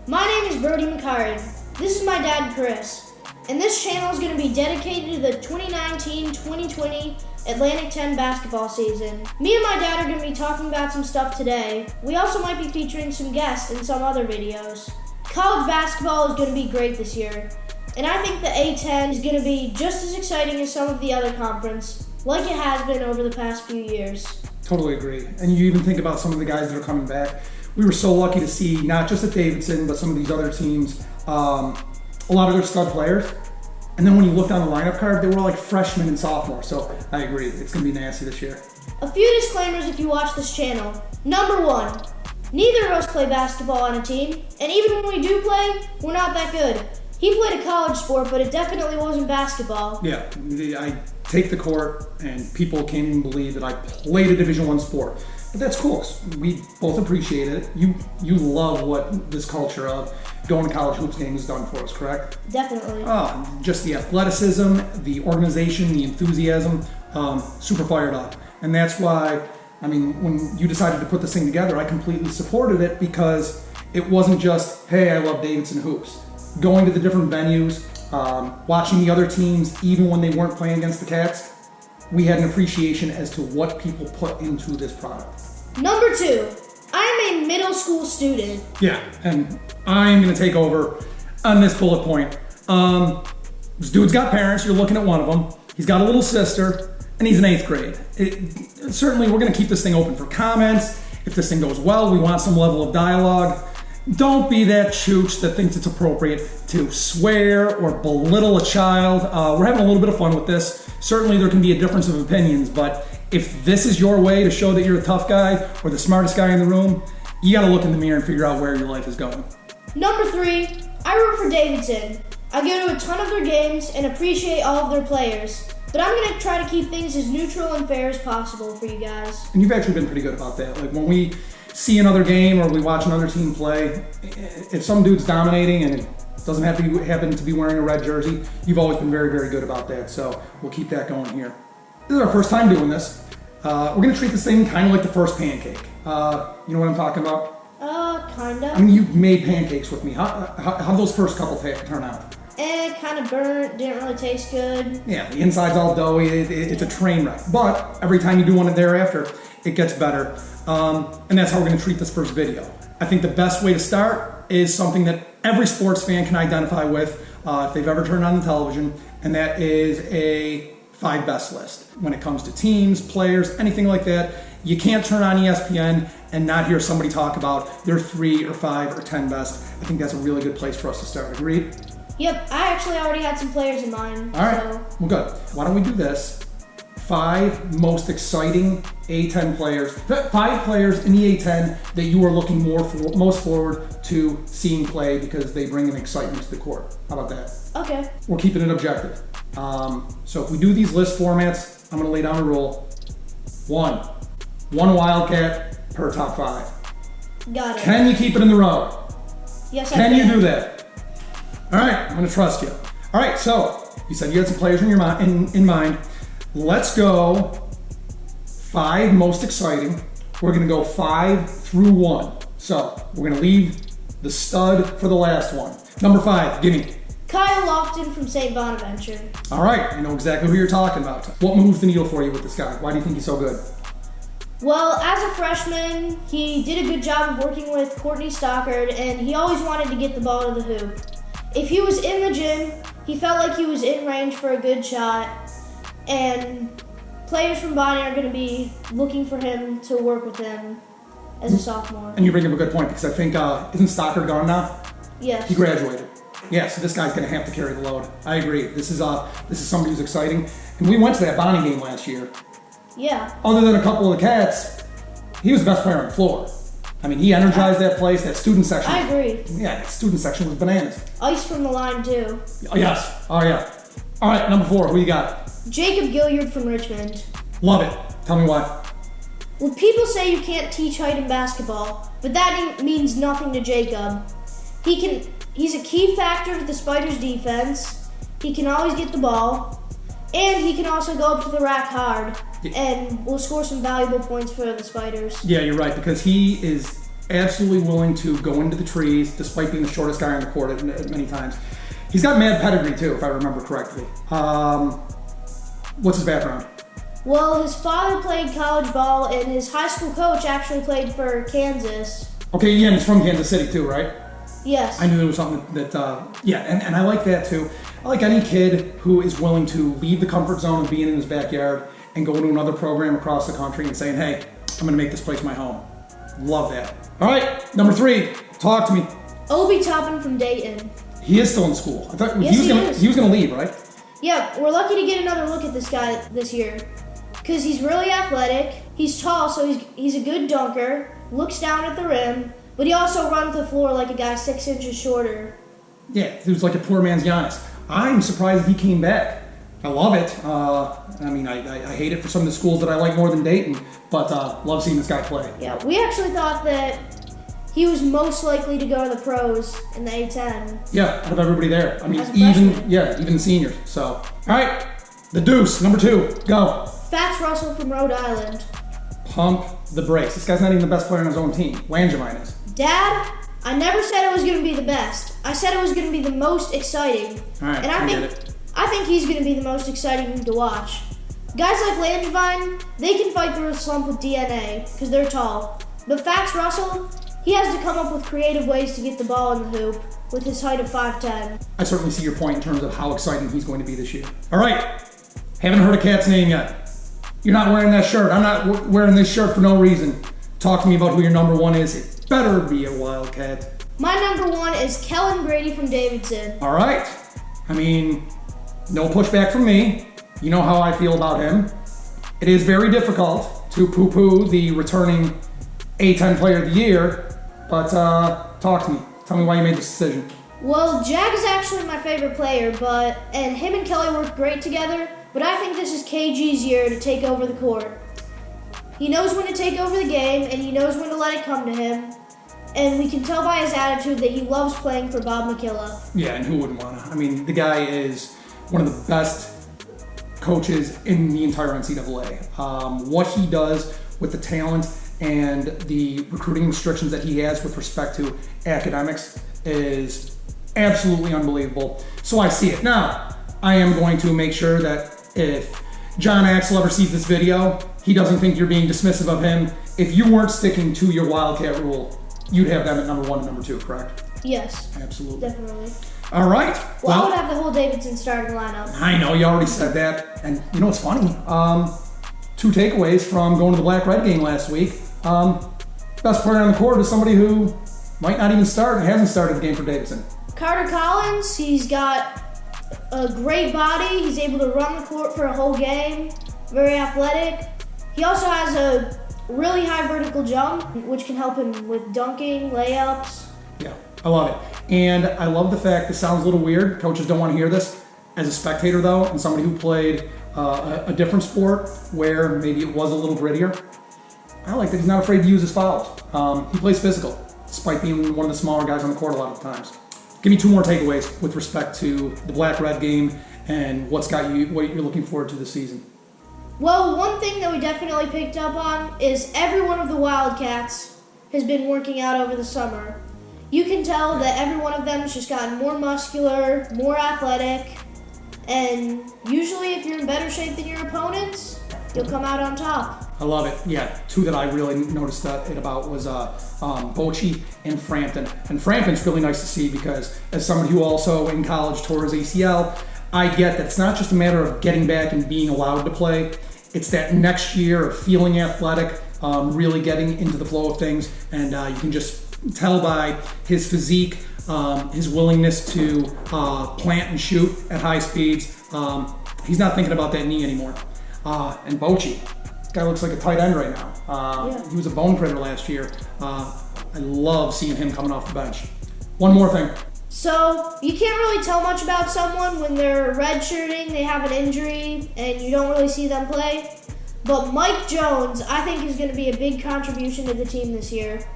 My name is Brody McCarran. This is my dad, Chris. And this channel is going to be dedicated to the 2019-2020 Atlantic 10 basketball season. Me and my dad are going to be talking about some stuff today. We also might be featuring some guests in some other videos. College basketball is going to be great this year. And I think the A-10 is going to be just as exciting as some of the other conference, like it has been over the past few years. Totally agree. And you even think about some of the guys that are coming back. We were so lucky to see, not just at Davidson, but some of these other teams, a lot of their stud players. And then when you look down the lineup card, they were like freshmen and sophomores. So I agree, it's going to be nasty this year. A few disclaimers if you watch this channel. Number one, neither of us play basketball on a team, and even when we do play, we're not that good. He played a college sport, but it definitely wasn't basketball. Yeah, I take the court, and people can't even believe that I played a Division I sport. But that's cool. We both appreciate it. You love what this culture of going to college hoops games has done for us, correct? Definitely. Just the athleticism, the organization, the enthusiasm, super fired up. And that's why, I mean, when you decided to put this thing together, I completely supported it because it wasn't just, hey, I love Davidson hoops. Going to the different venues, watching the other teams, even when they weren't playing against the Cats, we had an appreciation as to what people put into this product. Number two, I am a middle school student. Yeah, and I'm gonna take over on this bullet point. This dude's got parents, you're looking at one of them. He's got a little sister, and he's in 8th grade. Certainly, we're gonna keep this thing open for comments. If this thing goes well, we want some level of dialogue. Don't be that chooch that thinks it's appropriate to swear or belittle a child. We're having a little bit of fun with this. Certainly there can be a difference of opinions, but if this is your way to show that you're a tough guy or the smartest guy in the room, you gotta look in the mirror and figure out where your life is going. Number three, I root for Davidson. I go to a ton of their games and appreciate all of their players. But I'm gonna try to keep things as neutral and fair as possible for you guys. And you've actually been pretty good about that. Like when we see another game or we watch another team play, if some dude's dominating and it doesn't have to happen to be wearing a red jersey, you've always been very, very good about that. So we'll keep that going here. This is our first time doing this. We're gonna treat this thing kind of like the first pancake. You know what I'm talking about? Kinda. I mean, you've made pancakes with me. How'd those first couple turn out? Kind of burnt, didn't really taste good. Yeah, the inside's all doughy, it's a train wreck. But every time you do one thereafter, it gets better. And that's how we're gonna treat this first video. I think the best way to start is something that every sports fan can identify with if they've ever turned on the television, and that is a 5 best list. When it comes to teams, players, anything like that, you can't turn on ESPN and not hear somebody talk about their 3 or 5 or 10 best. I think that's a really good place for us to start. Agreed? Yep, I actually already had some players in mind. All right, so. well good. Why don't we do this? 5 most exciting A-10 players, 5 players in the A-10 that you are looking most forward to seeing play because they bring an excitement to the court. How about that? Okay. We're keeping it objective. So if we do these list formats, I'm gonna lay down a rule. One Wildcat per top 5. Got it. Can you keep it in the row? Yes, I can. You do that? All right, I'm gonna trust you. All right, so you said you had some players in mind. Let's go 5 most exciting. We're gonna go 5 through 1. So we're gonna leave the stud for the last one. Number 5, give me. Kyle Lofton from St. Bonaventure. All right, I know exactly who you're talking about. What moves the needle for you with this guy? Why do you think he's so good? Well, as a freshman, he did a good job of working with Courtney Stockard, and he always wanted to get the ball to the hoop. If he was in the gym, he felt like he was in range for a good shot, and players from Bonnie are going to be looking for him to work with him as a sophomore. And you bring up a good point because I think, isn't Stockard gone now? Yes. He graduated. Yeah, so this guy's going to have to carry the load. I agree. This is somebody who's exciting. And we went to that Bonnie game last year. Yeah. Other than a couple of the Cats, he was the best player on the floor. I mean, he energized that place, that student section. I agree. Yeah, that student section was bananas. Ice from the line, too. Oh, yes. Oh, yeah. All right, number 4, who you got? Jacob Gilliard from Richmond. Love it. Tell me why. Well, people say you can't teach height in basketball, but that means nothing to Jacob. He's a key factor to the Spiders' defense. He can always get the ball, and he can also go up to the rack hard, and will score some valuable points for the Spiders. Yeah, you're right, because he is absolutely willing to go into the trees, despite being the shortest guy on the court at many times. He's got mad pedigree too, if I remember correctly. What's his background? Well, his father played college ball, and his high school coach actually played for Kansas. Okay, yeah, and he's from Kansas City too, right? Yes. I knew there was something that, and I like that too. I like any kid who is willing to leave the comfort zone of being in his backyard and go to another program across the country and saying, hey, I'm going to make this place my home. Love that. All right, number 3, talk to me. Obi Toppin from Dayton. He is still in school. I thought Yes, he was going to leave, right? Yeah, we're lucky to get another look at this guy this year. Because he's really athletic, he's tall, so he's a good dunker, looks down at the rim, but he also runs the floor like a guy 6 inches shorter. Yeah, he was like a poor man's Giannis. I'm surprised he came back. I love it. I mean, I hate it for some of the schools that I like more than Dayton, but love seeing this guy play. Yeah, we actually thought that he was most likely to go to the pros in the A-10. Yeah, out of everybody there. I mean, As a freshman. even seniors. So, all right, the deuce, number 2, go. Fats Russell from Rhode Island. Pump the brakes. This guy's not even the best player on his own team. Langevin is. Dad, I never said it was going to be the best. I said it was going to be the most exciting. All right, and I think he's going to be the most exciting to watch. Guys like Langevin, they can fight through a slump with DNA because they're tall. But Fats Russell, he has to come up with creative ways to get the ball in the hoop with his height of 5'10". I certainly see your point in terms of how exciting he's going to be this year. All right, haven't heard a Cat's name yet. You're not wearing that shirt. I'm not wearing this shirt for no reason. Talk to me about who your number 1 is. It better be a Wildcat. My number 1 is Kellen Grady from Davidson. All right. I mean, no pushback from me. You know how I feel about him. It is very difficult to poo-poo the returning A-10 player of the year, but talk to me. Tell me why you made this decision. Well, Jag is actually my favorite player, and him and Kelly work great together, but I think this is KG's year to take over the court. He knows when to take over the game, and he knows when to let it come to him. And we can tell by his attitude that he loves playing for Bob McKillop. Yeah, and who wouldn't want to? I mean, the guy is one of the best coaches in the entire NCAA. What he does with the talent and the recruiting restrictions that he has with respect to academics is absolutely unbelievable. So I see it. Now, I am going to make sure that if John Axel ever sees this video, he doesn't think you're being dismissive of him. If you weren't sticking to your Wildcat rule, you'd have them at number 1 and number 2, correct? Yes. Absolutely. Definitely. All right. Well, I would have the whole Davidson starting lineup. I know, you already said that. And you know what's funny? 2 takeaways from going to the Black-Red game last week. Best player on the court is somebody who might not even start and hasn't started the game for Davidson. Carter Collins, he's got a great body. He's able to run the court for a whole game. Very athletic. He also has a really high vertical jump, which can help him with dunking, layups. Yeah, I love it. And I love the fact, this sounds a little weird, coaches don't want to hear this. As a spectator though, and somebody who played a different sport where maybe it was a little grittier, I like that he's not afraid to use his fouls. He plays physical, despite being one of the smaller guys on the court a lot of times. Give me 2 more takeaways with respect to the Black-Red game and what you're looking forward to this season. Well, one thing that we definitely picked up on is every one of the Wildcats has been working out over the summer. You can tell that every one of them has just gotten more muscular, more athletic, and usually if you're in better shape than your opponents, you'll come out on top. I love it. Yeah, 2 that I really noticed it about was Bochy and Frampton. And Frampton's really nice to see because as somebody who also in college tore his ACL, I get that it's not just a matter of getting back and being allowed to play. It's that next year of feeling athletic, really getting into the flow of things. And you can just tell by his physique, his willingness to plant and shoot at high speeds. He's not thinking about that knee anymore. And Bochy, guy looks like a tight end right now. Yeah. He was a bone critter last year. I love seeing him coming off the bench. One more thing. So, you can't really tell much about someone when they're redshirting, they have an injury, and you don't really see them play. But Mike Jones, I think, is going to be a big contribution to the team this year.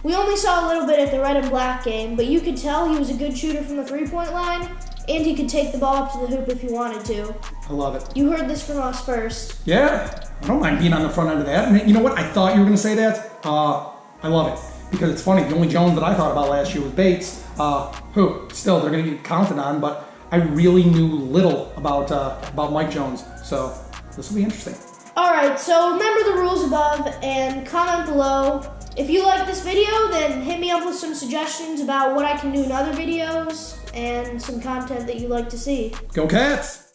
We only saw a little bit at the red and black game, but you could tell he was a good shooter from the three-point line, and he could take the ball up to the hoop if he wanted to. I love it. You heard this from us first. Yeah, I don't mind being on the front end of that. And you know what? I thought you were going to say that. I love it. because it's funny, the only Jones that I thought about last year was Bates, who still they're going to get counted on, but I really knew little about Mike Jones, so this will be interesting. All right, so remember the rules above and comment below. If you like this video, then hit me up with some suggestions about what I can do in other videos and some content that you'd like to see. Go Cats!